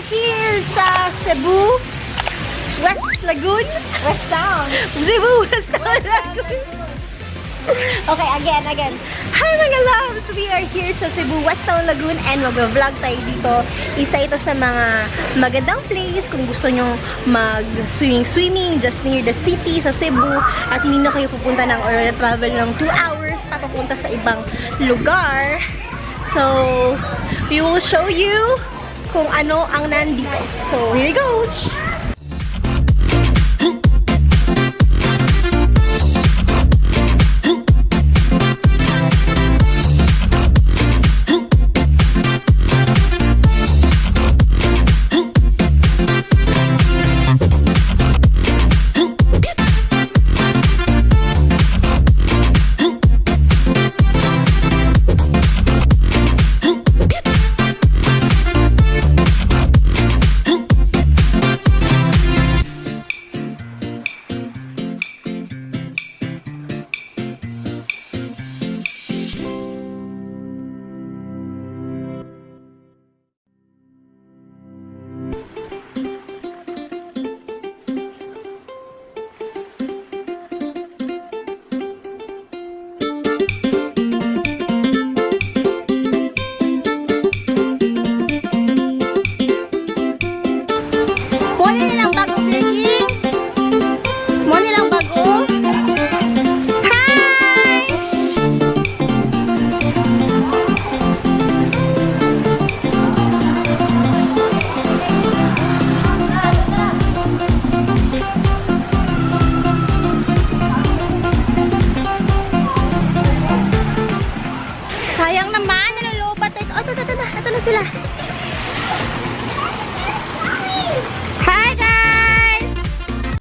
here sa Cebu, West Lagoon. West Town. Cebu, West Lagoon. Okay, again. Hi mga loves! We are here sa Cebu, West Town Lagoon and mag-vlog tayo dito. Isa ito sa mga magandang place kung gusto nyo mag-swimming just near the city sa Cebu at hindi na kayo pupunta ng or travel ng 2 hours papapunta sa ibang lugar. So, we will show you kung ano ang nandito. So, here it goes! Sayang naman, nalulubat. Ito na sila. Hi guys!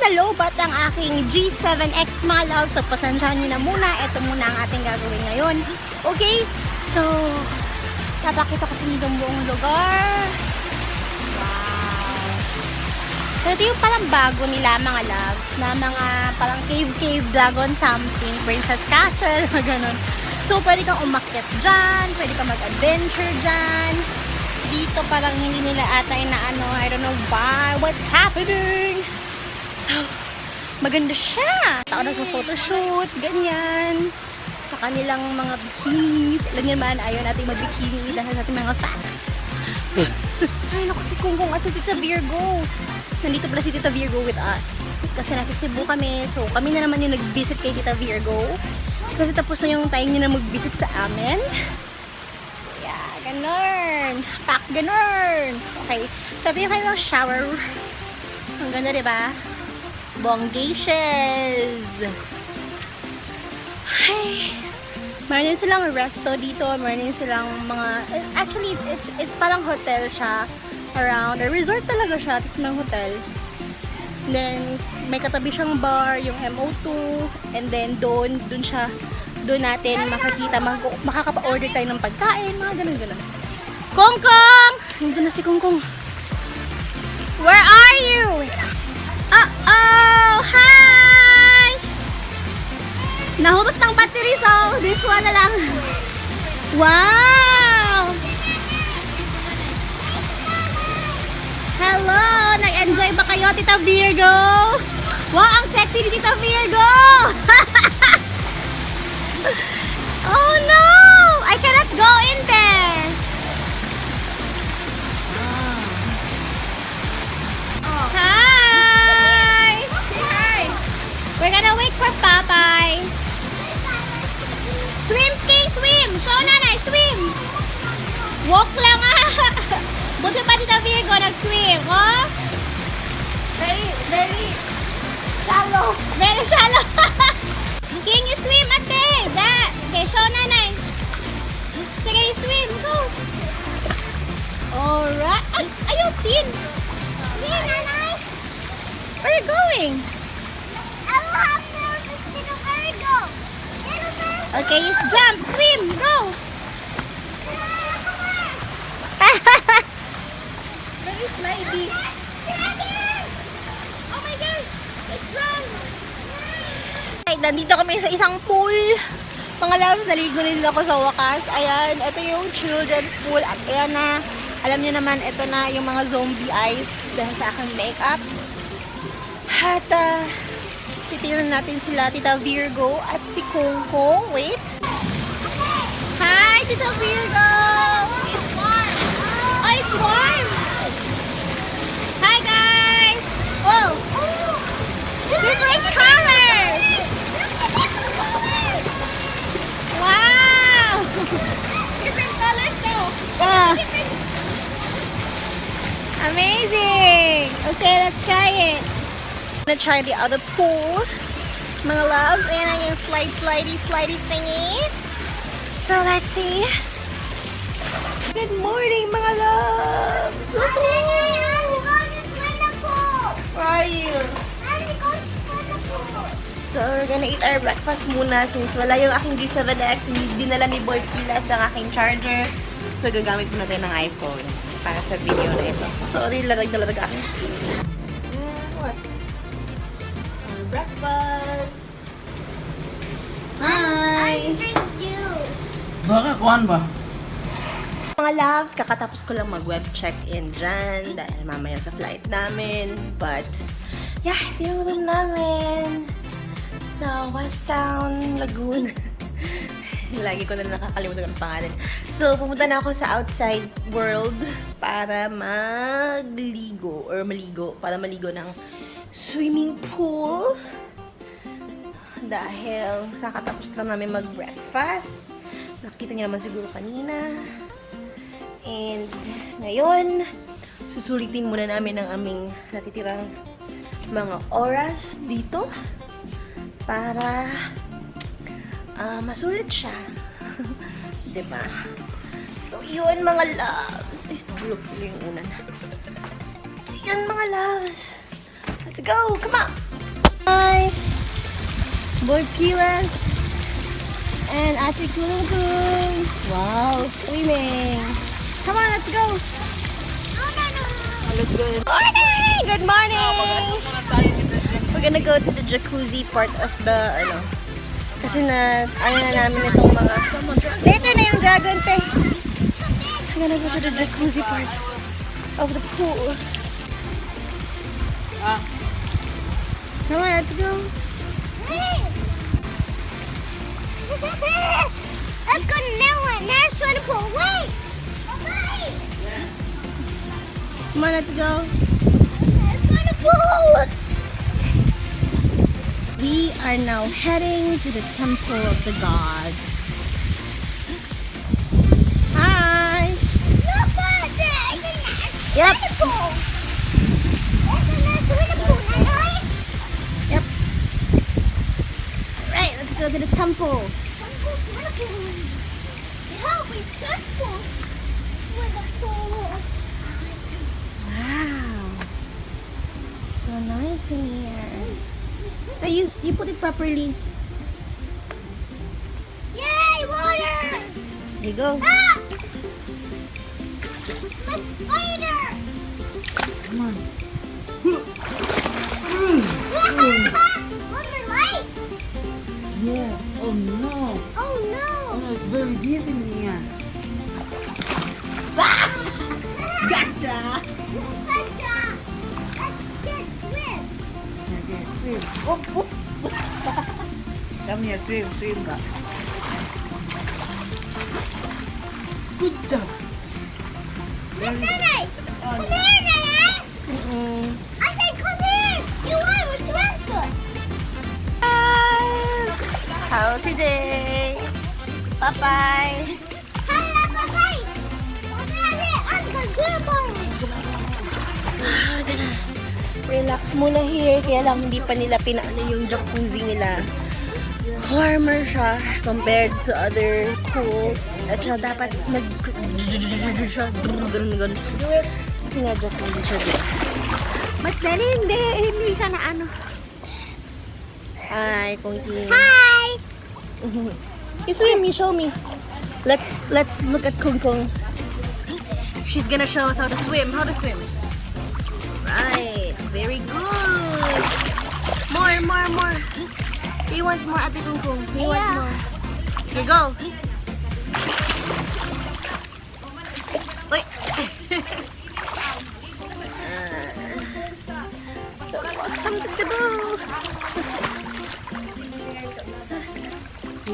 Nalulubat ang aking G7X mga loves. So, pasensyahan nyo na muna. Ito muna ang ating gagawin ngayon. Okay? So, papakita ko sa inyo yung buong lugar. Wow! So, ito yung parang bago nila mga loves. Na mga parang cave dragon something. Princess Castle, ganun. So, pwede kang umakyat dyan, pwede kang mag-adventure dyan. Dito parang hindi nila ata inaano, I don't know why, what's happening. So, maganda siya. Ako nagpa-photoshoot, ganyan. Sa kanilang mga bikinis. Alam niyo naman, ayaw natin mag-bikini dahil natin mga fans. Ay, naku si Kungkong at si Tita Virgo. Nandito pala si Tita Virgo with us. Kasi nasa Cebu kami, so kami na naman yung nag-visit kay Tita Virgo. Kasi tapos na yung time niya na mag-visit sa amin. Yeah, ganun. Pack, ganun. Okay. So, ito yung kanilang shower. Ang ganda, diba? Bonggacious. Ay. Meron din silang resto dito. Meron din silang mga... Actually, it's parang hotel siya. Around. A resort talaga siya. Tapos may hotel. Then, may katabi siyang bar, yung MO2, and then doon natin makakita, makakapa-order tayo ng pagkain, mga ganun. Kongkong! Nandun na si Kongkong. Where are you? Uh-oh! Hi! Nahubot ng battery, so this one na lang. Wow! Hello! Nag-enjoy ba kayo, Tita Virgo? Wow, ang sexy ni Tita Virgo! Oh no! I cannot go in there! Hi! Hi! We're gonna wait for Papay. Swim, King! Swim! Show nanay! Swim! Walk lang ah! Buti pa Tita Virgo nag-swim, oh? Very shallow. Very shallow. King, you swim, ate. That. Okay, show nanay. Sige, you swim. Go. Alright. Ayaw, sin. Here, nanay. Where are you going? I will have to see the Virgo. Okay, jump. Swim. Go. Very slidey. Oh my gosh. Let's run. Right, nandito kami sa isang pool. Mga loves, naligo din ako sa wakas. Ayan, ito yung children's pool. At ayan na, Alam niyo naman, ito na yung mga zombie eyes dahil sa aking makeup. At, titignan natin sila, Tita Virgo at si Kong Kong. Wait. Hi, Tita Virgo! It's warm! Oh, it's warm! Hi, guys! Oh! Different colors! Wow! Different colors though! Amazing! Okay, let's try it. I'm gonna try the other pool. Mga loves, ayan ang yung slidey thingy. So, let's see. Good morning, mga loves! Where are you? So, we're gonna eat our breakfast muna since wala yung aking G7X. Dinala ni Boy Pilas ang aking charger. So, gagamit muna tayo ng iPhone para sa video na ito. Sorry, larag aking what? Our breakfast. Hi! Drink juice. Baka kuhan ba? Mga loves, kakatapos ko lang mag-web check-in dyan dahil mamaya sa flight namin. But, yeah, ito yung room namin. Sa West Town, Lagoon. Lagi ko na nakakalimutan ang pangalan. So, pumunta na ako sa outside world para magligo or maligo. Para maligo ng swimming pool. Dahil kakatapos lang namin mag-breakfast. Nakita niyo naman siguro kanina. And ngayon, susulitin muna namin ang aming natitirang mga oras dito para masulit siya. Diba? So, yun mga loves. Hulog ko yung unan. So, yun mga loves. Let's go! Come on! Hi! Boy Pilas and Ate Kulung Kung. Wow, swimming. Come on, let's go. Look good. Morning! Good morning! We're gonna go to the jacuzzi part of the, kasi na namin itong mga, later na yung dragon, te. We're gonna go to the jacuzzi part of the pool. Come on, let's go. Let's go to Nair swimming pool. Wait! Come on, let's go. Nair swimming pool! We are now heading to the temple of the gods. Hi! Look at that! It's a Nair Yep. swimming pool! It's a Nair swimming pool, Nanoy! Yep. Right, let's go to the temple. Temple swimming pool. Holy temple swimming pool. Wow. So nice in here. But you put it properly. Yay, water! There you go. Ah! My spider! Come on. Look your lights! Yes. Oh no. Oh no! Oh, it's very deep in here. Gotcha! Gotcha! Let's get swim! Okay, swim. Oh, oh. Come here, swim ka. Good job. Miss Nene! Come here, Nene! I said come here! You want a swimsuit! How's your day? Bye-bye. Hello, bye-bye! Come here! I'm gonna do it for you! Relax muna here. Kaya lang hindi pa nila pinaano yung jacuzzi nila. Warmer siya compared to other pools. At siya dapat siya. Ganun. Kasi nga jacuzzi siya. But then hindi siya na ano. Hi, Kongki. Hi! You swim, you show me. Let's look at Kung Kung. She's gonna show us how to swim. How to swim. Right. Very good. More. We want more, Ate Kung Kung. We want Yeah. more. Here, go. Wait. Welcome to Cebu!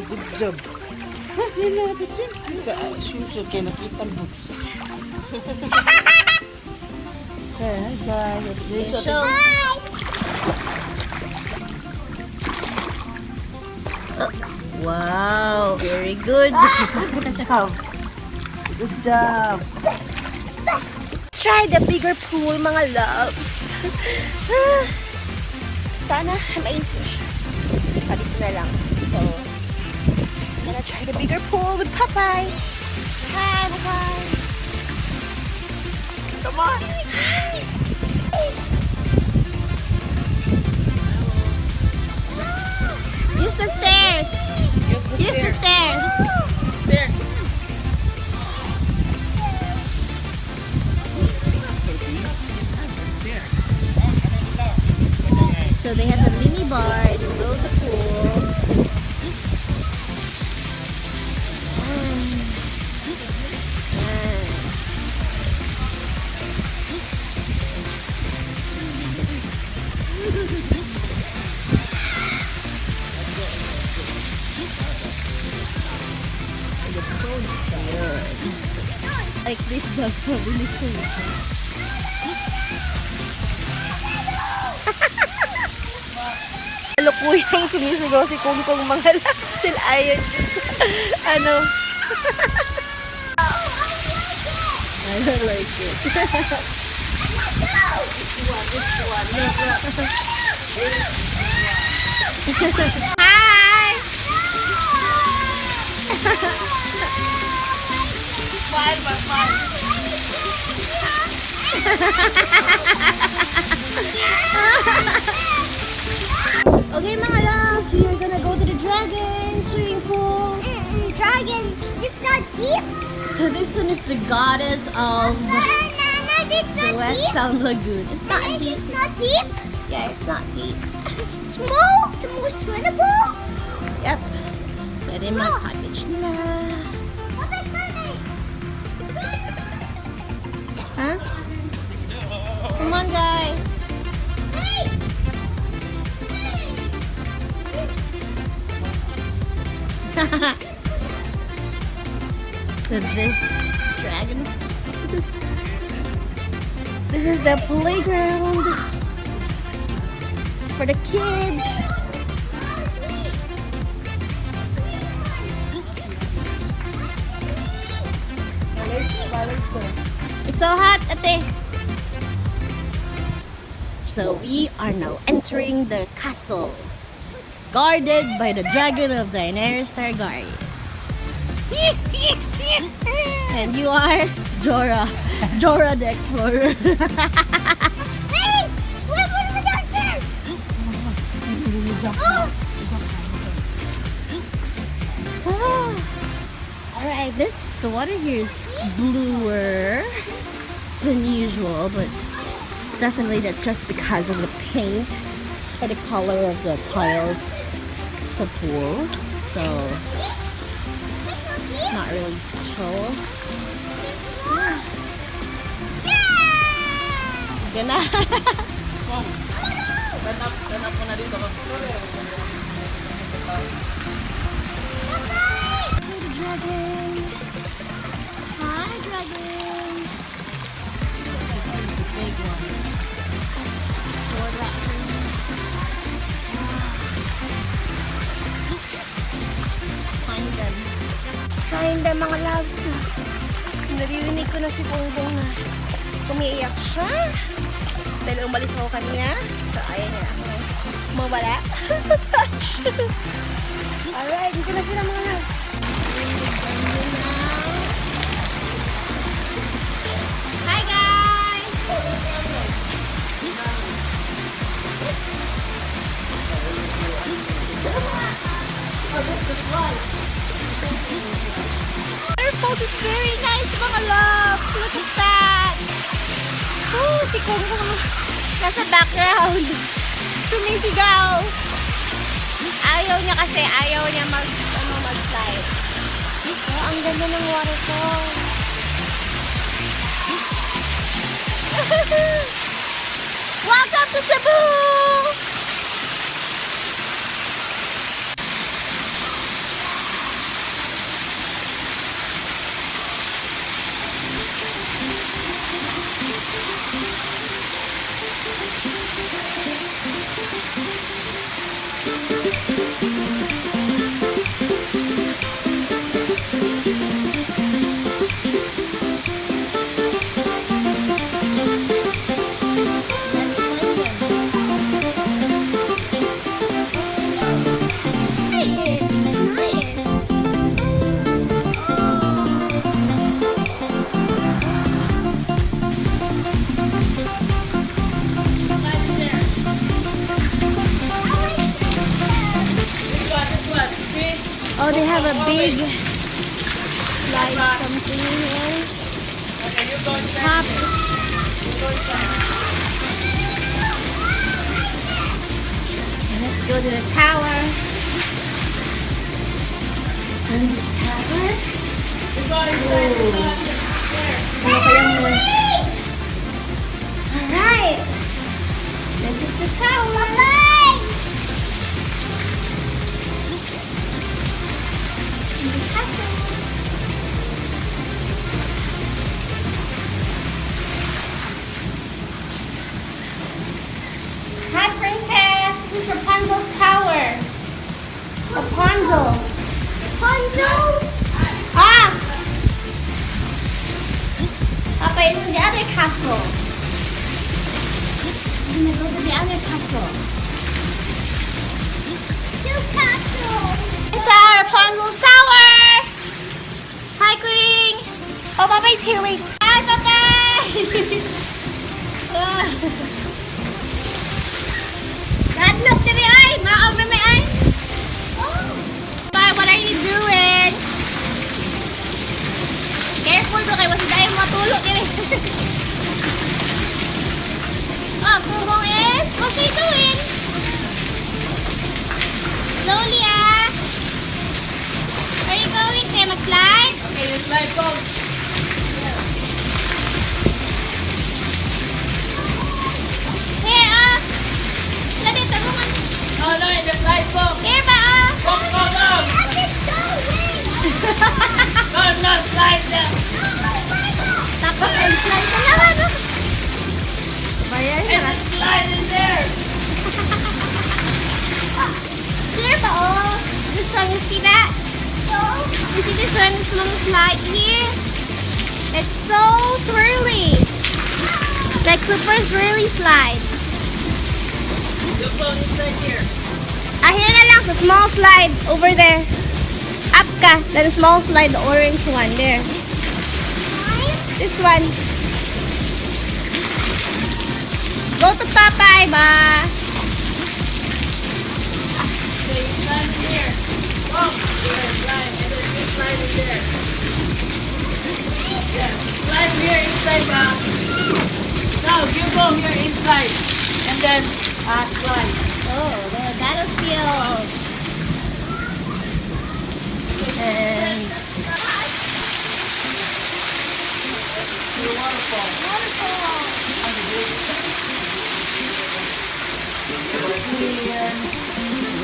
Good job. Ha, nila natin swim. Swimsuit kayo nakita mo. Okay, hi guys. This is Show. Wow, very good. Good job. Good job. Let's try the bigger pool, mga loves. Sana mainit siya. Dito na lang. So, gonna try the bigger pool with Popeye. Hi, Popeye. Come on. Use the stairs. Use the stairs. Stairs. So they have a mini bar in the middle of the pool. Like this does probably Lukuyang sumisigaw si Kung Kung mga still ayon ano. I don't like it. Hi! Okay, mga loves, we are gonna go to the dragon swimming pool. Dragon, it's not deep. So this one is the goddess of No, it's the not West deep. Town Lagoon. It's not deep. It's not deep. Yeah, it's not deep. Small swimmable. Yep. Pwede mag-cottage na. Huh? Come on, guys. So this dragon, this is the playground for the kids. It's so hot, ate. So we are now entering the castle, guarded by the dragon of Daenerys Targaryen. And you are Jorah. Jorah the Explorer. Hey, swim over downstairs. Oh. Alright, the water here is bluer than usual, but definitely that's just because of the paint or the color of the tiles of the pool. So not really special. Gana. Ganap mo na dito. Dragon. Hi, dragon. The big one. Sword raptor. Find them, mga loves. Naririnig ko na si Bongbong na umiiyak siya. Dahil umalis ako kanina. So, ayaw niya ako mawala sa touch. Alright, dito na sila, mga loves. Hi, guys! Waterfall is very nice, mga loves. Look at that. Oh, si Kung Kung nasa background. Sumisigaw. Ayaw niya kasi, ayaw niya mag-slide. Oh, ang ganda ng waterfall. Welcome to Cebu! Oh, they have a big slide something here. Okay, you go inside. Top. You go inside. Let's go to the tower. And this tower. You go inside. You go there. Ano kayang mo? Alright. This is the tower. Hi, Princess. This is Rapunzel's tower. Rapunzel. Rapunzel? Ah! Papa is in the other castle. I'm gonna go to the other castle. It's our Rapunzel's tower. Hi, Queen. Oh, Papa is here. Wait. Hi, Papa. Dad, look to the eye. Ma-over my eye. Papa, what are you doing? Careful bro, kaya wala tayo matulog yun eh. Oh, Kugong is, what's he doing? Slowly ah. Are you going? Kaya mag-slide? Okay, you slide po. Here ah. Slide ito, Kugong. Oh no, in the slide po. Here ba ah? Go, go, go. No, no, slide there. Tapos slide ka naman ah. Bayan And na. the slide is there. Here ba oh? This one, you see that? You see this one, this little slide here? It's so swirly. Like super swirly slide. You go inside here. Ah, here na lang sa small slide over there. Up ka. That small slide, the orange one there. This one. Go to Popeye ba? So you slide here. Go. Here, slide. And then you slide in there. Yeah. Slide here inside, Bob. No, you go here inside. And then slide. Oh, the battlefield. And Your waterfall.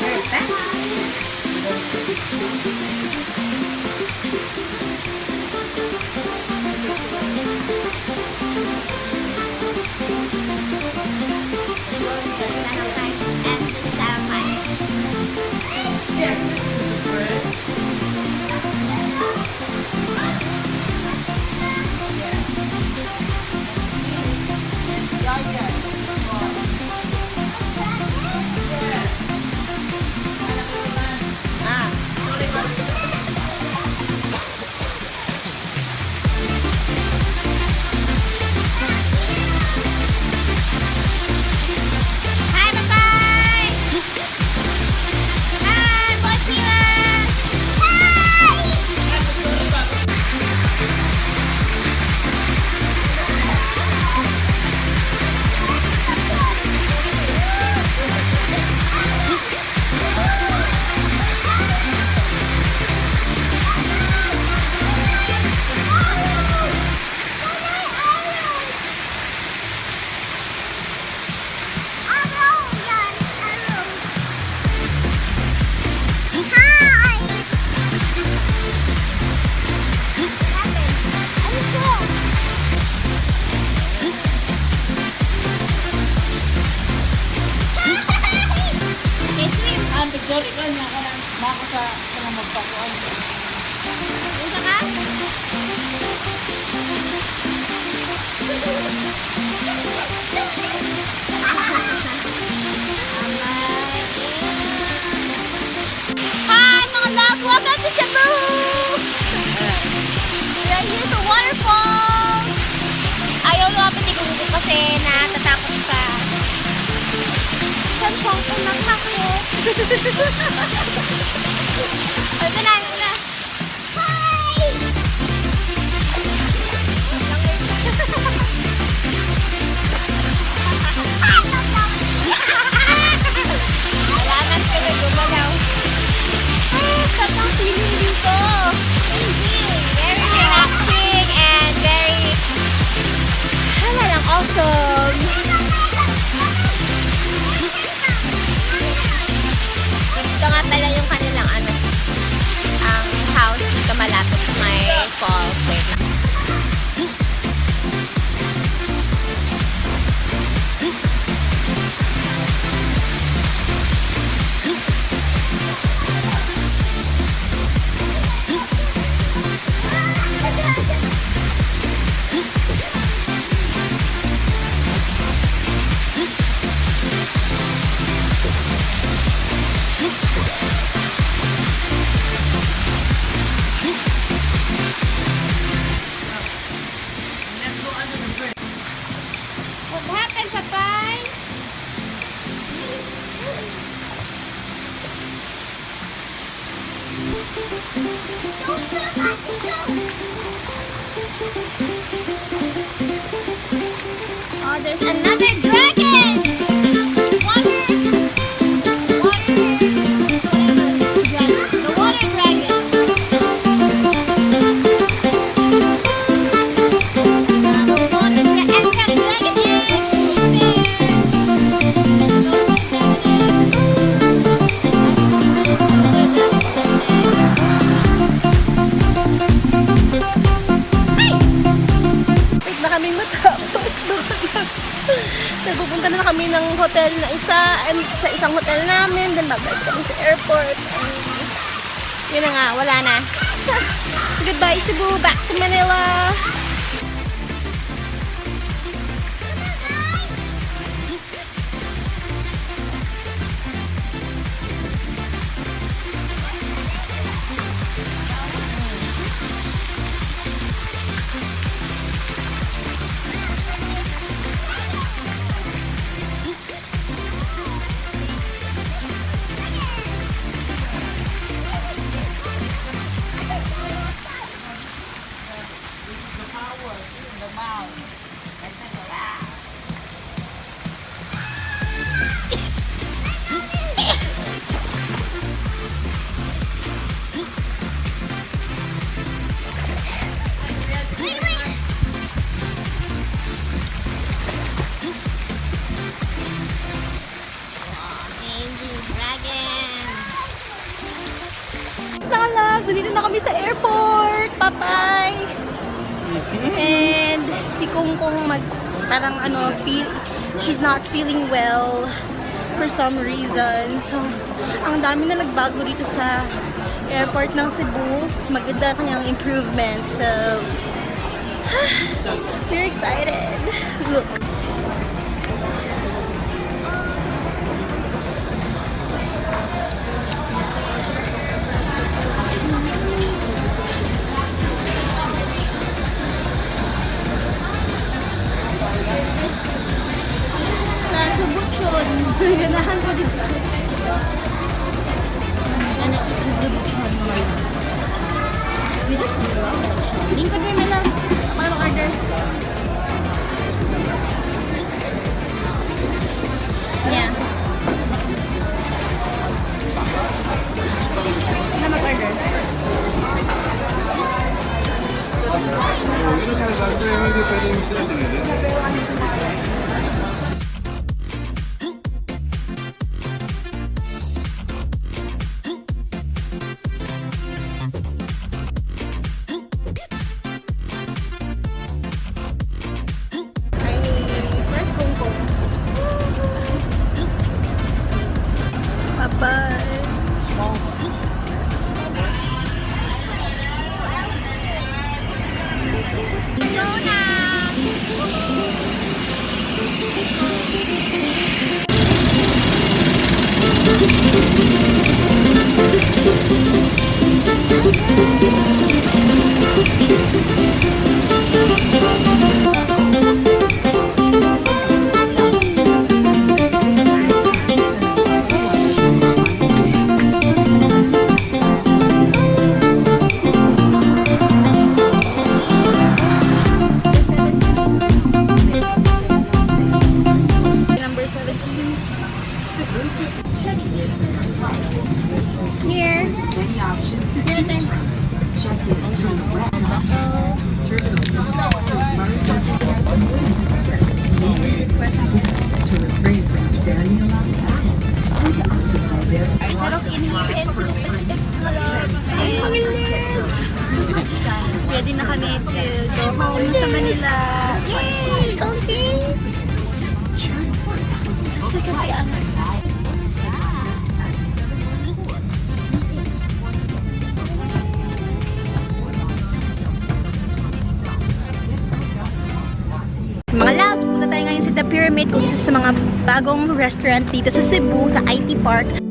where's that? Ah. Hi, bye-bye. Hi, Bossila. Okay, swim. Ang pagdori ka niya ka lang bako sa magpakuan. Punta ka? Hi, mga love! Welcome to Cebu! We are here to waterfall! Ayaw lumapit ni Gugu kasi natatakot siya. Saan siya? Unang ako. Ito na, ito na. Hi! Wala na sila gumalaw. Sarap ang feeling dito. Very relaxing and very awesome. Ito nga pala yung kanilang ang house dito malapit sa may falls. Wait lang. What happened, Papay? Oh, there's another dragon! The water dragon. Nagpupunta na kami ng hotel na sa isang hotel namin, then babalik kami sa airport. Yun na nga, wala na. Goodbye Cebu, back to Manila. Mga loves, nandito na kami sa airport, Papay. And si Kungkung parang she's not feeling well for some reason. So, ang dami na nagbago dito sa airport ng Cebu. Maganda kanyang improvement. So, we're excited. Look. Ganahan ko dito. Ano, it's a Zubchon. We just lingkod mo yung my loves. Ako na mag-order. Yeah. Ako na mag-order. Bye. Small one. Sarap inhibit. Ready na kami to go home sa Manila. Yay! Okay! Sa gabi, mga loves, punta tayo ngayon sa The Pyramid, kung isa sa mga bagong restaurant dito sa Cebu, sa IT Park.